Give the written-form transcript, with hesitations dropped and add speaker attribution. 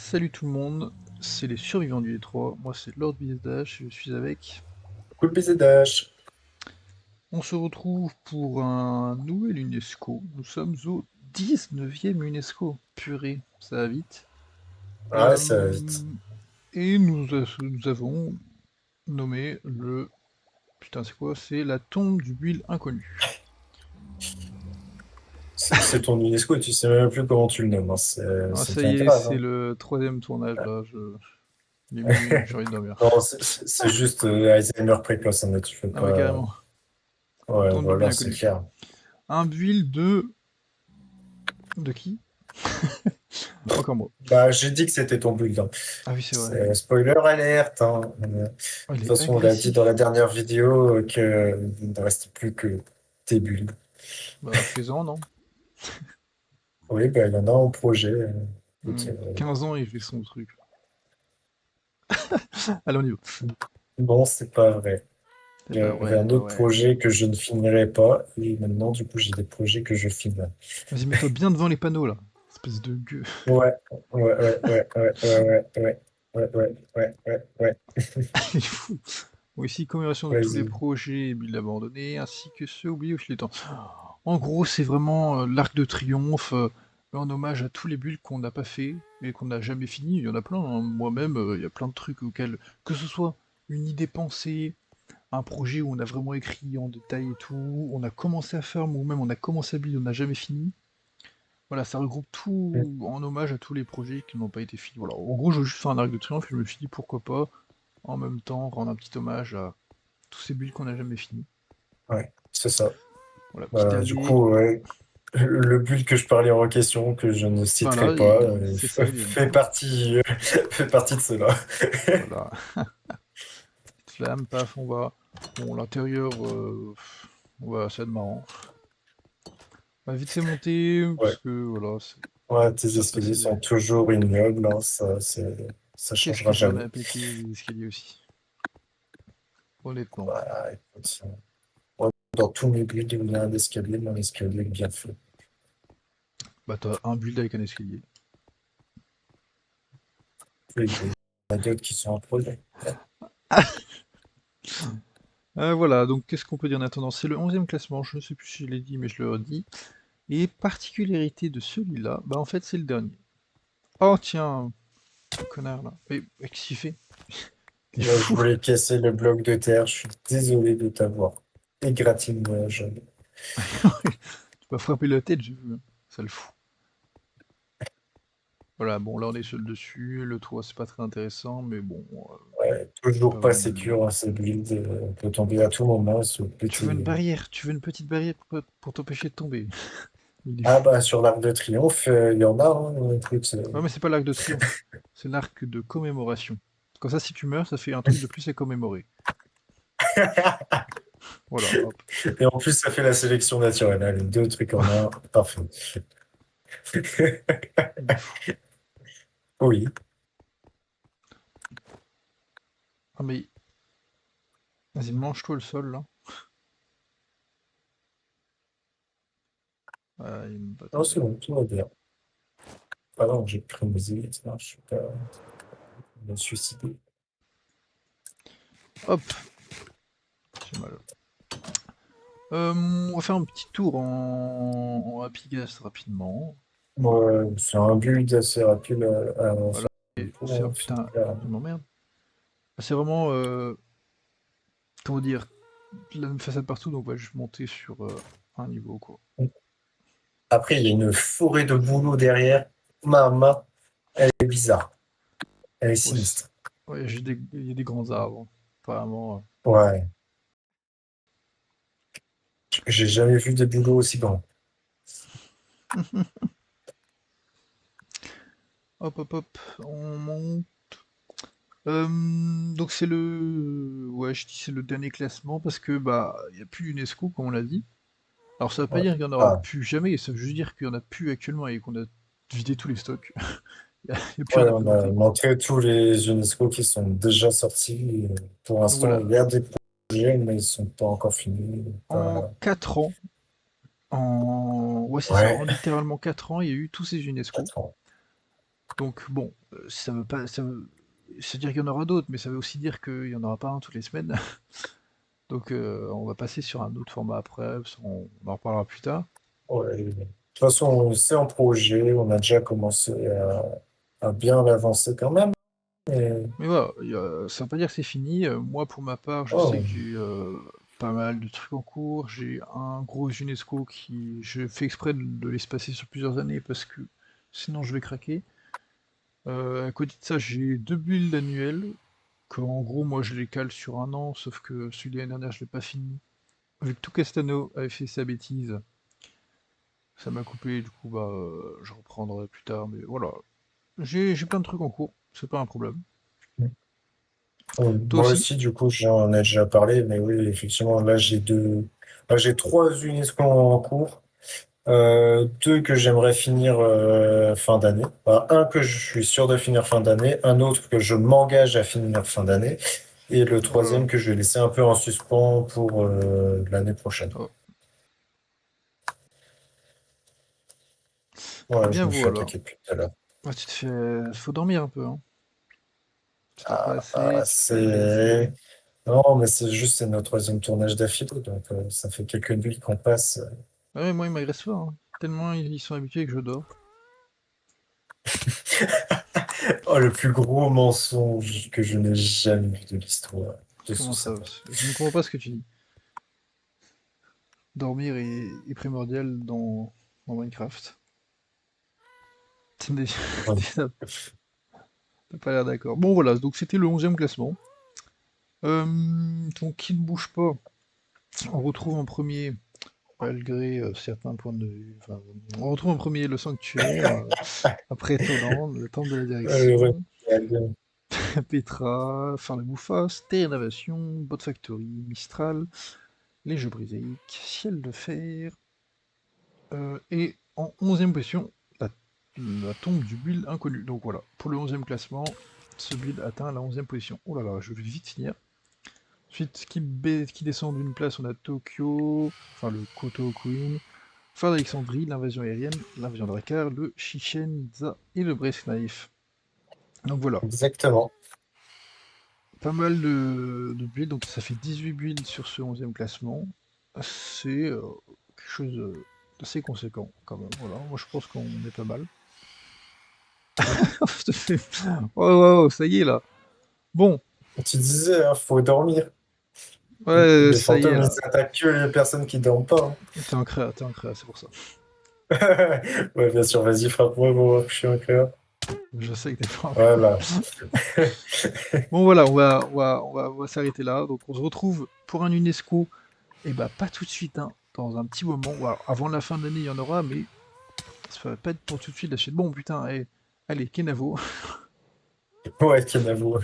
Speaker 1: Salut tout le monde, c'est les survivants du Détroit. Moi c'est Lord Bizdash, je suis avec.
Speaker 2: Cool PZH.
Speaker 1: On se retrouve pour un nouvel UNESCO. Nous sommes au 19e UNESCO. Purée, ça va vite.
Speaker 2: Ouais, ça va vite.
Speaker 1: Euh, et nous avons nommé le... Putain c'est quoi? C'est la tombe du build inconnu.
Speaker 2: C'est ton UNESCO et tu sais même plus comment tu le nommes, hein.
Speaker 1: Ah,
Speaker 2: Ça
Speaker 1: ça
Speaker 2: devient
Speaker 1: y est,
Speaker 2: grave,
Speaker 1: c'est
Speaker 2: hein.
Speaker 1: le troisième tournage là. Il est minuit, j'ai envie de dormir.
Speaker 2: Non, c'est juste Alzheimer précoce, hein, mais tu fais
Speaker 1: Ah ouais
Speaker 2: pas.
Speaker 1: carrément.
Speaker 2: Ouais,
Speaker 1: Tombe du build
Speaker 2: voilà, c'est
Speaker 1: inconnu.
Speaker 2: clair.
Speaker 1: Un build de... De qui? Encore moi.
Speaker 2: Bah, j'ai dit que c'était ton build, hein.
Speaker 1: Ah oui c'est vrai.
Speaker 2: Spoiler alerte, hein. De
Speaker 1: Oh, il
Speaker 2: toute
Speaker 1: est
Speaker 2: façon, on l'a dit dans la
Speaker 1: agressif.
Speaker 2: dernière vidéo que il ne reste plus que tes builds.
Speaker 1: Bah, fais-en, non?
Speaker 2: Oui, bah, il y en a en projet. Écoute,
Speaker 1: 15 ans, il fait son truc. Allez, on y va.
Speaker 2: bon, c'est pas vrai.
Speaker 1: C'est pas
Speaker 2: J'avais
Speaker 1: vrai,
Speaker 2: un
Speaker 1: pas
Speaker 2: autre
Speaker 1: vrai.
Speaker 2: projet que je ne finirai pas, et maintenant, du coup, j'ai des projets que je finirai.
Speaker 1: Vas-y, mets-toi bien devant les panneaux, là. Espèce de gueux.
Speaker 2: Ouais, ouais.
Speaker 1: Il est fou. Bon, ici, commémoration de tous les
Speaker 2: Vas-y.
Speaker 1: projets et builds abandonnés, ainsi que ceux oubliés au fil du temps. En gros, c'est vraiment l'Arc de Triomphe, en hommage à tous les builds qu'on n'a pas fait et qu'on n'a jamais fini. Il y en a plein, hein. Moi-même, il y a plein de trucs auxquels, que ce soit une idée pensée, un projet où on a vraiment écrit en détail et tout, on a commencé à faire, ou même on a commencé à build, on n'a jamais fini. Voilà, ça regroupe tout en hommage à tous les projets qui n'ont pas été finis. Voilà. En gros, je veux juste faire un arc de triomphe et je me suis dit pourquoi pas, en même temps, rendre un petit hommage à tous ces builds qu'on n'a jamais finis.
Speaker 2: Ouais, c'est ça.
Speaker 1: Voilà, petit
Speaker 2: Du
Speaker 1: dernier.
Speaker 2: coup, ouais, le build que je parlais en question, que je ne citerai
Speaker 1: Voilà,
Speaker 2: pas,
Speaker 1: c'est ça, il est
Speaker 2: fait
Speaker 1: mort.
Speaker 2: partie, fait partie de cela.
Speaker 1: Voilà. Petite flamme, paf, on va. Bon, l'intérieur, on va, ça va être marrant. On va vite fait monter, parce
Speaker 2: Ouais,
Speaker 1: que voilà,
Speaker 2: ouais, tes
Speaker 1: ça passe
Speaker 2: escaliers sont
Speaker 1: des...
Speaker 2: toujours ignobles, hein, ça
Speaker 1: Qu'est-ce que
Speaker 2: changera
Speaker 1: j'en
Speaker 2: jamais.
Speaker 1: ai à péter des escaliers aussi, honnêtement.
Speaker 2: Voilà, écoute, moi, dans tous mes builds, il y a un escalier, mon escalier est bien fait.
Speaker 1: Bah t'as un build avec un escalier.
Speaker 2: Et il y en a d'autres qui sont en projet.
Speaker 1: Voilà, donc qu'est-ce qu'on peut dire en attendant? C'est le 11e classement, je ne sais plus si je l'ai dit, mais je le redis. Et particularité de celui-là, bah en fait c'est le dernier. Oh tiens, le connard là. Mais qu'est-ce qu'il fait? Il est
Speaker 2: Là, je
Speaker 1: fou.
Speaker 2: voulais casser le bloc de terre. Je suis désolé de t'avoir égratigné, jeune.
Speaker 1: Tu m'as frappé la tête, j'ai vu, hein. Ça le fout. Voilà, bon là on est seul dessus, le toit c'est pas très intéressant, mais bon,
Speaker 2: Ouais,
Speaker 1: c'est pas
Speaker 2: toujours pas
Speaker 1: vraiment le...
Speaker 2: sécure, hein, ce build. On peut tomber à tout moment, ce
Speaker 1: Tu veux
Speaker 2: petit.
Speaker 1: une barrière, tu veux une petite barrière pour t'empêcher de tomber. Il est
Speaker 2: Ah
Speaker 1: fou.
Speaker 2: bah sur l'Arc de Triomphe, il y en a, hein, écoute.
Speaker 1: Ouais mais c'est pas l'arc de triomphe, c'est l'arc de commémoration. Comme ça si tu meurs, ça fait un truc de plus à commémorer. Voilà, hop.
Speaker 2: Et en plus, ça fait la sélection naturelle. Allez, deux trucs en un, parfait.
Speaker 1: Il est fou.
Speaker 2: Oui.
Speaker 1: Ah mais vas-y, mange-toi le sol, là. Ah, il me pas
Speaker 2: Non,
Speaker 1: tomber.
Speaker 2: c'est bon, tout va bien. Ah non, j'ai pris mes élites, là, je suis pas me suicider.
Speaker 1: Hop, j'ai mal. On va faire un petit tour en Apigas rapidement.
Speaker 2: Moi, c'est un build assez rapide à
Speaker 1: Voilà.
Speaker 2: faire.
Speaker 1: Et c'est...
Speaker 2: Pour
Speaker 1: Putain,
Speaker 2: finir.
Speaker 1: il m'emmerde. C'est vraiment... comment dire? La même façade partout, donc on va juste monter sur un niveau, quoi.
Speaker 2: Après, il y a une forêt de boulot derrière. Maman, elle est bizarre. Elle est
Speaker 1: Ouais,
Speaker 2: sinistre.
Speaker 1: ouais, il y a des grands arbres, apparemment.
Speaker 2: Ouais. J'ai jamais vu des boulots aussi grands.
Speaker 1: Hop, hop, hop, on monte. Donc c'est le... Ouais, je dis c'est le dernier classement, parce que, bah, il n'y a plus UNESCO, comme on l'a dit. Alors ça veut pas
Speaker 2: Ouais.
Speaker 1: dire qu'il y en aura
Speaker 2: Ah,
Speaker 1: plus jamais, ça veut juste dire qu'il y en a plus actuellement et qu'on a vidé tous les stocks. Il y a plus
Speaker 2: ouais,
Speaker 1: rien à
Speaker 2: on a
Speaker 1: présenter.
Speaker 2: montré tous les UNESCO qui sont déjà sortis. Pour
Speaker 1: Donc
Speaker 2: l'instant,
Speaker 1: voilà,
Speaker 2: il y a des projets, mais ils sont pas encore finis.
Speaker 1: en
Speaker 2: Pas...
Speaker 1: 4 ans, ouais c'est ça,
Speaker 2: Ouais,
Speaker 1: en littéralement 4 ans, il y a eu tous ces UNESCO.
Speaker 2: 4 ans.
Speaker 1: Donc bon, ça veut pas, c'est-à-dire qu'il y en aura d'autres, mais ça veut aussi dire qu'il y en aura pas un toutes les semaines. Donc on va passer sur un autre format après, on en reparlera plus tard.
Speaker 2: Ouais. De toute façon, c'est en projet, on a déjà commencé à bien l'avancer quand même. Mais
Speaker 1: Mais voilà, ça veut pas dire que c'est fini. Moi, pour ma part, je sais
Speaker 2: oh,
Speaker 1: que j'ai pas mal de trucs en cours. J'ai un gros UNESCO qui, je fais exprès de l'espacer sur plusieurs années parce que sinon je vais craquer. À côté de ça, j'ai deux builds annuels, que en gros, moi je les cale sur un an, sauf que celui de l'année dernière, je l'ai pas fini. Vu que tout Castano avait fait sa bêtise, ça m'a coupé, du coup, bah, je reprendrai plus tard, mais voilà. J'ai plein de trucs en cours, c'est pas un problème. Toi
Speaker 2: moi
Speaker 1: aussi?
Speaker 2: aussi, du coup, j'en ai déjà parlé, mais oui, effectivement, là, j'ai trois UNESCO en cours. Deux que j'aimerais finir fin d'année. Enfin, un que je suis sûr de finir fin d'année, un autre que je m'engage à finir fin d'année, et le
Speaker 1: Voilà.
Speaker 2: troisième que je vais laisser un peu en suspens pour l'année prochaine.
Speaker 1: Oh. Eh
Speaker 2: Voilà, je
Speaker 1: bien
Speaker 2: me suis
Speaker 1: voilà.
Speaker 2: attaqué depuis tout à l'heure.
Speaker 1: Ah, tu te fais... Faut dormir un peu, hein. Tu dors pas assez, tu te fatigues
Speaker 2: C'est...
Speaker 1: assez.
Speaker 2: Non, mais c'est notre troisième tournage d'affilée, donc ça fait quelques nuits qu'on passe.
Speaker 1: Ah ouais, moi, il m'agresse pas, hein. Tellement ils sont habitués que je dors.
Speaker 2: Oh, le plus gros mensonge que je n'ai jamais vu de l'histoire de ce
Speaker 1: Comment ça?
Speaker 2: sapin.
Speaker 1: Je ne comprends pas ce que tu dis. Dormir est primordial dans Minecraft. T'as
Speaker 2: Ouais.
Speaker 1: t'as pas l'air d'accord. Bon voilà, donc c'était le 11e classement. Donc qui ne bouge pas, on retrouve en premier, malgré certains points de vue, enfin, on retrouve en premier le sanctuaire, après Toland, le temple de la
Speaker 2: Ouais,
Speaker 1: direction,
Speaker 2: ouais.
Speaker 1: Petra, Phare de Bouffas, Terre Innovation, Bot Factory, Mistral, Les Jeux Briséiques, Ciel de Fer, et en 11e position, la tombe du build inconnu. Donc voilà, pour le 11e classement, ce build atteint la 11e position. Oh là là, je vais vite finir. Ensuite, qui descend d'une place, on a Tokyo, enfin le Koto Queen, Phare d'Alexandrie, l'invasion aérienne, l'invasion de Drakkar, le Chichen-Itza et le Brest Knife. Donc voilà,
Speaker 2: Exactement.
Speaker 1: pas mal de builds, donc ça fait 18 builds sur ce 11e classement. C'est quelque chose d'assez conséquent quand même. Voilà, moi je pense qu'on est pas mal. Oh, oh, oh, ça y est là. Bon,
Speaker 2: Tu disais, hein, faut dormir.
Speaker 1: ouais,
Speaker 2: Les
Speaker 1: ça y est
Speaker 2: fantômes, ils
Speaker 1: là.
Speaker 2: s'attaquent que les personnes qui dorment pas.
Speaker 1: T'es un créa, c'est pour ça.
Speaker 2: Hein. Ouais, bien sûr, vas-y, frappe-moi pour voir que je suis un créa.
Speaker 1: Je sais que t'es pas un créa.
Speaker 2: Voilà.
Speaker 1: Bon voilà, on va s'arrêter là. Donc on se retrouve pour un UNESCO. Et bah pas tout de suite, hein, dans un petit moment. Bon, alors, avant la fin de l'année, il y en aura, mais ça va pas être pour tout de suite la suite. Bon putain, allez, Kenavo.
Speaker 2: Ouais, Kenavo.